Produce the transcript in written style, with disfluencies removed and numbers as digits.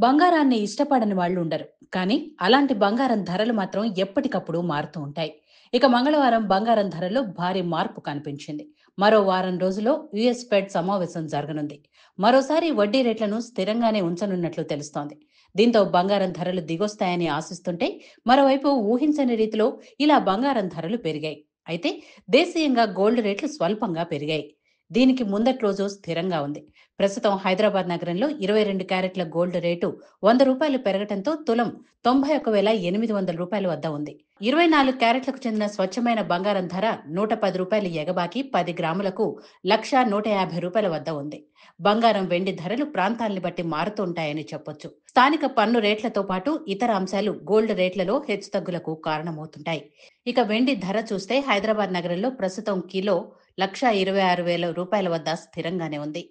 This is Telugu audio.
బంగారాన్ని ఇష్టపడని వాళ్ళు ఉండరు. కానీ అలాంటి బంగారం ధరలు మాత్రం ఎప్పటికప్పుడు మారుతూ ఉంటాయి. ఇక మంగళవారం బంగారం ధరలో భారీ మార్పు కనిపించింది. మరో వారం రోజుల్లో యుఎస్ ఫెడ్ సమావేశం జరగనుంది. మరోసారి వడ్డీ రేట్లను స్థిరంగానే ఉంచనున్నట్లు తెలుస్తోంది. దీంతో బంగారం ధరలు దిగొస్తాయని ఆశిస్తుంటే, మరోవైపు ఊహించని రీతిలో ఇలా బంగారం ధరలు పెరిగాయి. అయితే దేశీయంగా గోల్డ్ రేట్లు స్వల్పంగా పెరిగాయి. దీనికి ముందటి రోజు స్థిరంగా ఉంది. ప్రస్తుతం హైదరాబాద్ నగరంలో 22 క్యారెట్ల గోల్డ్ రేటు ₹100 పెరగడంతో తులం ₹91,800 వద్ద ఉంది. 24 క్యారెట్లకు చెందిన స్వచ్ఛమైన బంగారం ధర ₹110 ఎగబాకి 10 గ్రాములకు ₹1,150 వద్ద ఉంది. బంగారం, వెండి ధరలు ప్రాంతాలను బట్టి మారుతుంటాయని చెప్పొచ్చు. స్థానిక పన్ను రేట్లతో పాటు ఇతర అంశాలు గోల్డ్ రేట్లలో హెచ్చుతగ్గులకు కారణమవుతుంటాయి. ఇక వెండి ధర చూస్తే హైదరాబాద్ నగరంలో ప్రస్తుతం కిలో ₹1,26,000 వద్ద స్థిరంగానే ఉంది.